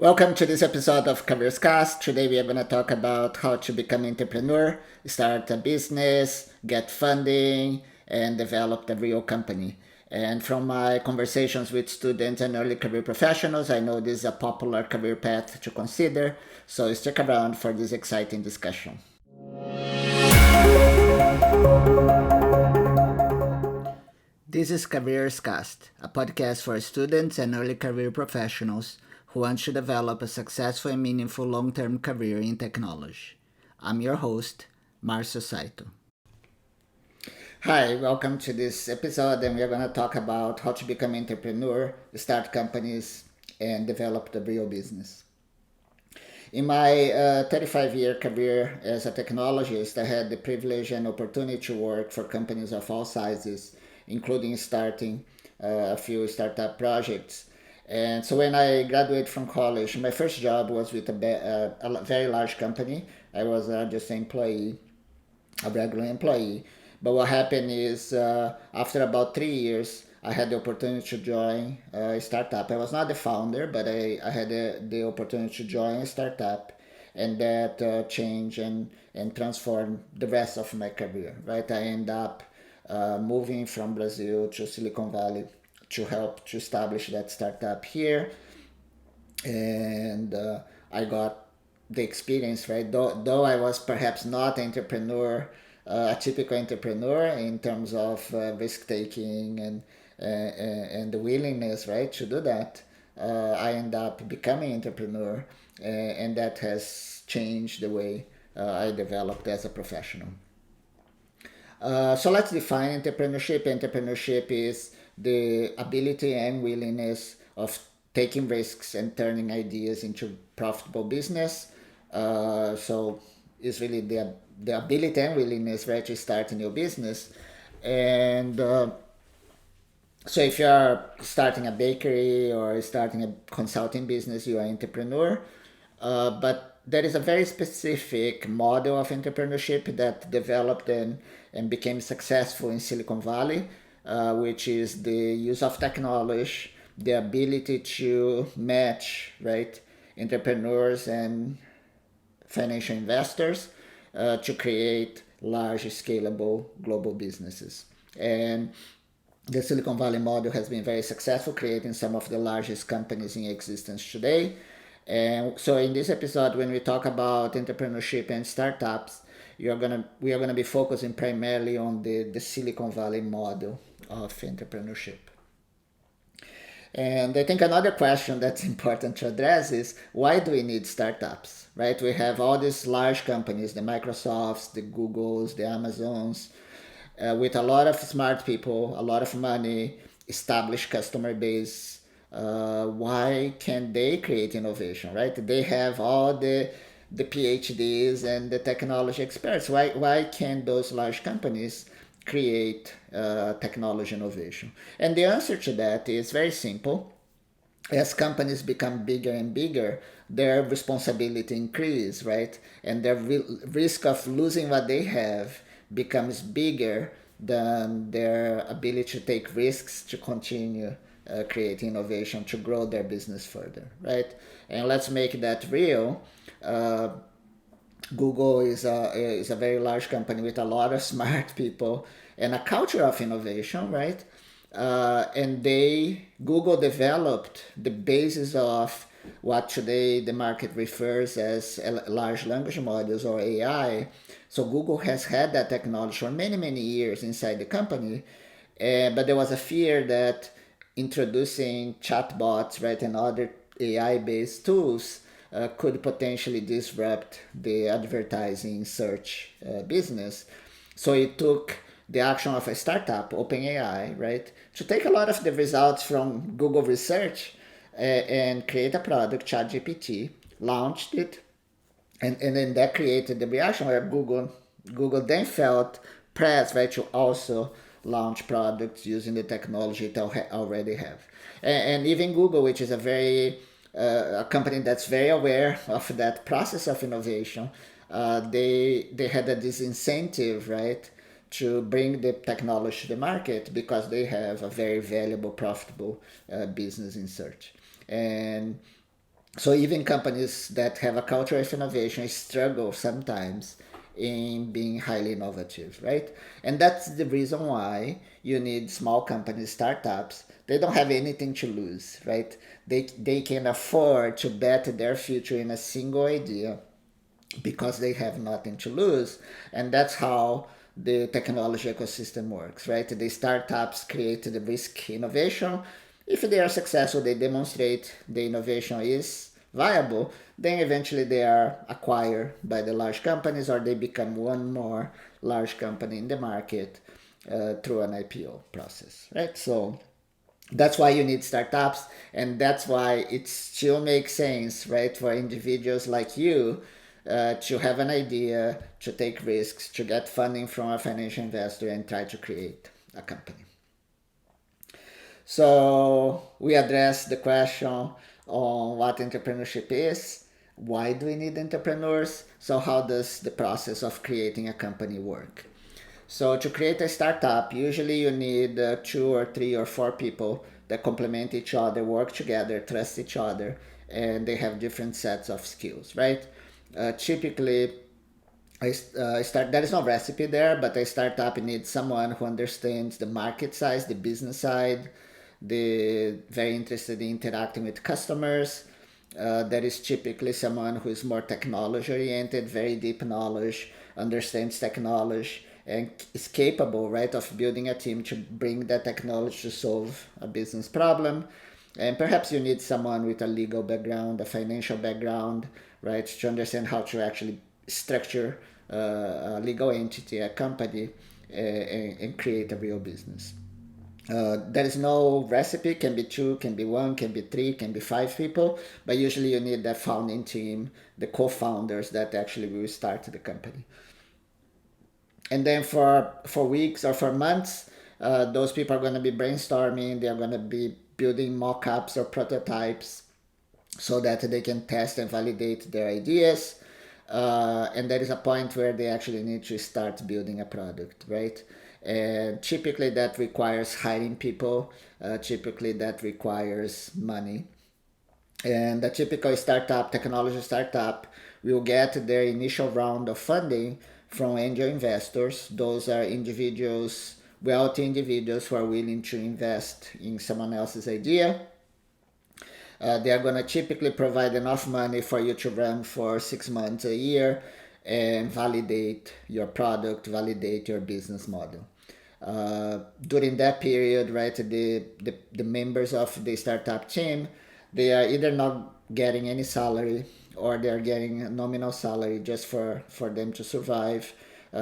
Welcome to this episode of Careerscast. Today we are going to talk about how to become an entrepreneur, start a business, get funding, and develop the real company. And from my conversations with students and early career professionals, I know this is a popular career path to consider. So stick around for this exciting discussion. This is Careerscast, a podcast for students and early career professionals who want to develop a successful and meaningful long-term career in technology. I'm your host, Marcio Saito. Hi, welcome to this episode, and we're going to talk about how to become an entrepreneur, start companies, and develop the real business. In my 35-year career as a technologist, I had the privilege and opportunity to work for companies of all sizes, including starting a few startup projects. And so when I graduated from college, my first job was with a very large company. I was just an employee, a regular employee. But what happened is after about 3 years, I had the opportunity to join a startup. I was not the founder, but I had the opportunity to join a startup, and that changed and transformed the rest of my career, right? I ended up moving from Brazil to Silicon Valley to help to establish that startup here. And I got the experience, right? Though I was perhaps not an entrepreneur, a typical entrepreneur in terms of risk taking and the willingness, right, to do that. I end up becoming an entrepreneur, and that has changed the way I developed as a professional. So let's define entrepreneurship. Entrepreneurship is the ability and willingness of taking risks and turning ideas into profitable business. So it's really the ability and willingness, right, to start a new business. And so if you're starting a bakery or starting a consulting business, you're an entrepreneur. But there is a very specific model of entrepreneurship that developed and became successful in Silicon Valley, which is the use of technology, the ability to match, right, entrepreneurs and financial investors to create large, scalable global businesses. And the Silicon Valley model has been very successful, creating some of the largest companies in existence today. And so in this episode, when we talk about entrepreneurship and startups, we are gonna be focusing primarily on the Silicon Valley model of entrepreneurship. And I think another question that's important to address is why do we need startups, right? We have all these large companies, the Microsofts, the Googles, the Amazons, with a lot of smart people, a lot of money, established customer base. Why can they create innovation, right? They have all the PhDs and the technology experts. Why can those large companies create technology innovation? And the answer to that is very simple. As companies become bigger and bigger, their responsibility increase, right? And their risk of losing what they have becomes bigger than their ability to take risks to continue creating innovation to grow their business further, right? And let's make that real. Google is a very large company with a lot of smart people and a culture of innovation, right? And Google developed the basis of what today the market refers as large language models or AI. So Google has had that technology for many, many years inside the company, but there was a fear that introducing chatbots, right, and other AI-based tools could potentially disrupt the advertising search business. So it took the action of a startup, OpenAI, right, to take a lot of the results from Google research and create a product, ChatGPT, launched it, and then that created the reaction where Google then felt pressed, right, to also launch products using the technology it already have. And even Google, which is a company that's very aware of that process of innovation, they had a disincentive, right, to bring the technology to the market because they have a very valuable, profitable business in search. And So even companies that have a culture of innovation struggle sometimes in being highly innovative, right? And that's the reason why you need small companies, startups. They don't have anything to lose, right? They can afford to bet their future in a single idea because they have nothing to lose. And that's how the technology ecosystem works, right? The startups create the risk innovation. If they are successful, they demonstrate the innovation is viable, then eventually they are acquired by the large companies or they become one more large company in the market through an IPO process, right? So that's why you need startups, and that's why it still makes sense, right, for individuals like you to have an idea, to take risks, to get funding from a financial investor and try to create a company. So we addressed the question on what entrepreneurship is, why do we need entrepreneurs, so how does the process of creating a company work. So to create a startup, usually you need two or three or four people that complement each other, work together, trust each other, and they have different sets of skills, right? Typically, I start. There is no recipe there, but a startup needs someone who understands the market size, the business side, the very interested in interacting with customers. That is typically someone who is more technology oriented, very deep knowledge, understands technology, and is capable, right, of building a team to bring that technology to solve a business problem. And perhaps you need someone with a legal background, a financial background, right, to understand how to actually structure a legal entity, a company, and create a real business. There is no recipe. Can be two, can be one, can be three, can be five people. But usually you need that founding team, the co-founders that actually will start the company. And then for weeks or for months, those people are going to be brainstorming. They are going to be building mock-ups or prototypes so that they can test and validate their ideas. And there is a point where they actually need to start building a product, right? And typically that requires hiring people. Typically that requires money. And a typical startup, technology startup, will get their initial round of funding from angel investors. Those are individuals, wealthy individuals who are willing to invest in someone else's idea. They are going to typically provide enough money for you to run for 6 months, a year, and validate your product, validate your business model. During that period, right, the members of the startup team, they are either not getting any salary or they are getting a nominal salary just for them to survive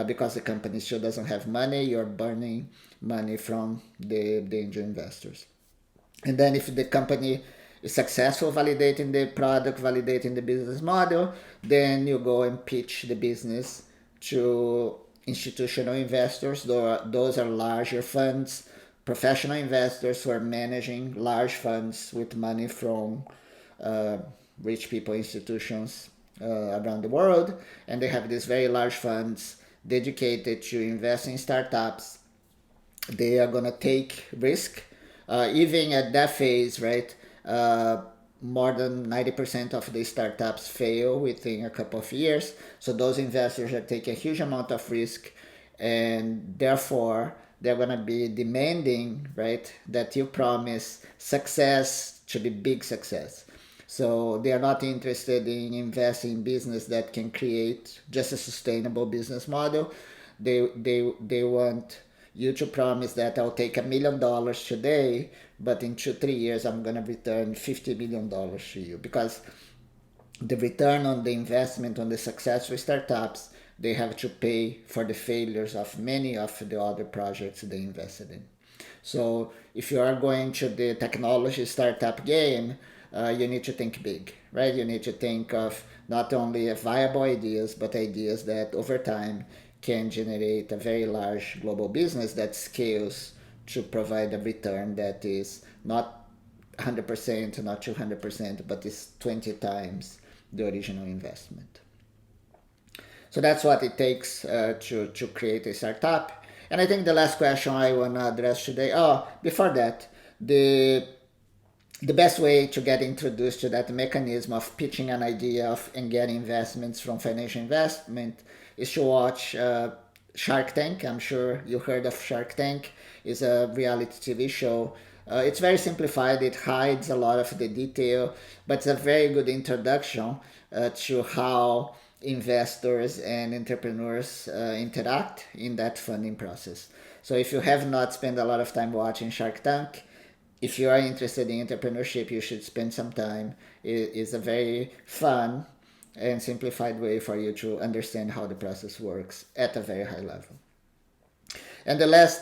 because the company still doesn't have money. You're burning money from the angel investors. And then if the company is successful validating the product, validating the business model, then you go and pitch the business to institutional investors. Those are larger funds, professional investors who are managing large funds with money from uh, rich people, institutions around the world. And they have these very large funds dedicated to invest in startups. They are going to take risk. Even at that phase, right, more than 90% of the startups fail within a couple of years. So those investors are taking a huge amount of risk, and therefore they're going to be demanding, right, that you promise success to be big success. So they are not interested in investing in business that can create just a sustainable business model. They want you to promise that I'll take $1 million today, but in 2 3 years I'm gonna return $50 million to you, because the return on the investment on the successful startups, they have to pay for the failures of many of the other projects they invested in. So if you are going to the technology startup game, you need to think big, right? You need to think of not only viable ideas, but ideas that over time can generate a very large global business that scales to provide a return that is not 100%, not 200%, but is 20 times the original investment. So that's what it takes to create a startup. And I think the last question I want to address today, oh, before that, the the best way to get introduced to that mechanism of pitching an idea of and getting investments from financial investment is to watch Shark Tank. I'm sure you heard of Shark Tank. It's a reality TV show. It's very simplified. It hides a lot of the detail, but it's a very good introduction to how investors and entrepreneurs interact in that funding process. So if you have not spent a lot of time watching Shark Tank, if you are interested in entrepreneurship, you should spend some time. It's a very fun and simplified way for you to understand how the process works at a very high level. And the last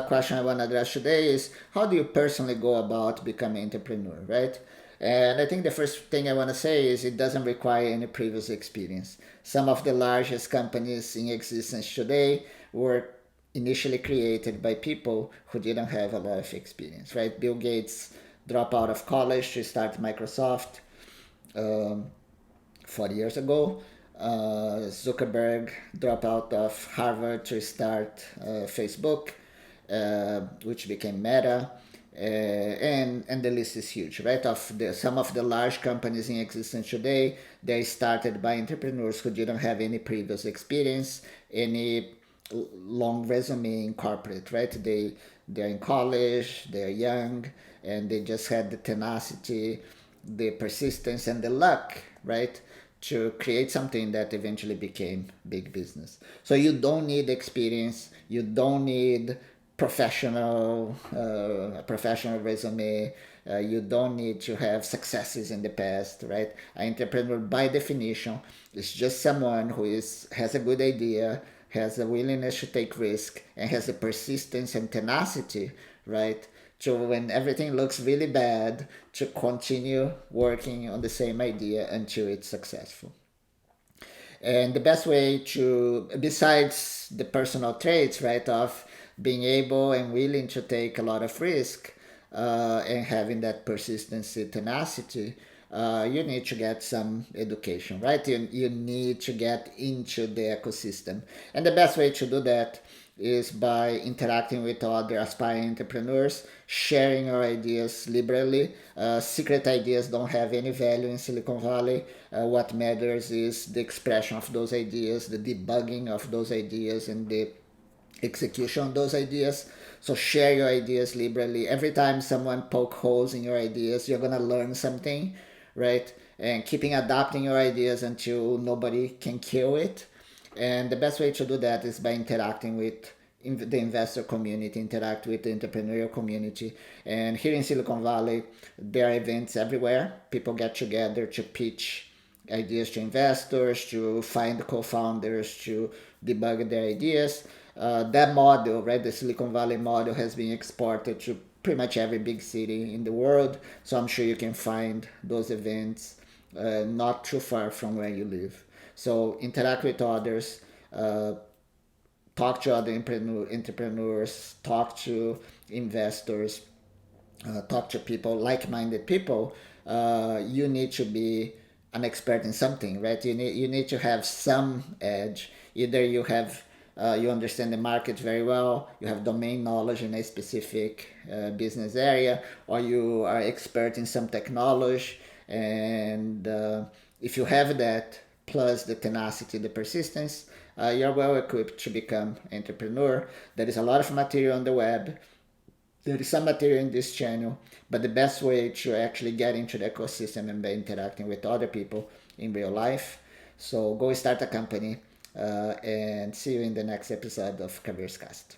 question I want to address today is how do you personally go about becoming an entrepreneur, right? And I think the first thing I want to say is it doesn't require any previous experience. Some of the largest companies in existence today were initially created by people who didn't have a lot of experience, right? Bill Gates dropped out of college to start Microsoft um, 40 years ago. Zuckerberg dropped out of Harvard to start Facebook, which became Meta. And the list is huge, right? Of the some of the large companies in existence today, they started by entrepreneurs who didn't have any previous experience, any long resume in corporate, right? They're in college, they're young, and they just had the tenacity, the persistence, and the luck, right? To create something that eventually became big business. So you don't need experience, you don't need a professional resume. You don't need to have successes in the past, right? An entrepreneur, by definition, is just someone who has a good idea, has a willingness to take risk, and has the persistence and tenacity, right? To when everything looks really bad, to continue working on the same idea until it's successful. And the best way to, besides the personal traits, right, of being able and willing to take a lot of risk and having that persistency, tenacity, you need to get some education, right? You need to get into the ecosystem. And the best way to do that is by interacting with other aspiring entrepreneurs, sharing your ideas liberally. Secret ideas don't have any value in Silicon Valley. What matters is the expression of those ideas, the debugging of those ideas, and the execution of those ideas. So share your ideas liberally. Every time someone poke holes in your ideas, you're gonna learn something, right? And keeping adapting your ideas until nobody can kill it. And the best way to do that is by interacting with the investor community, interact with the entrepreneurial community. And here in Silicon Valley, there are events everywhere. People get together to pitch ideas to investors, to find co-founders, to debug their ideas. That model, right, the Silicon Valley model has been exported to pretty much every big city in the world. So I'm sure you can find those events not too far from where you live. So interact with others, talk to other entrepreneurs, talk to investors, talk to people, like-minded people. You need to be an expert in something, right? You need to have some edge. Either you understand the market very well, you have domain knowledge in a specific business area, or you are expert in some technology. And if you have that, plus the tenacity, the persistence, you're well equipped to become entrepreneur. There is a lot of material on the web. There is some material in this channel, but the best way to actually get into the ecosystem and by interacting with other people in real life. So go start a company and see you in the next episode of Careerscast.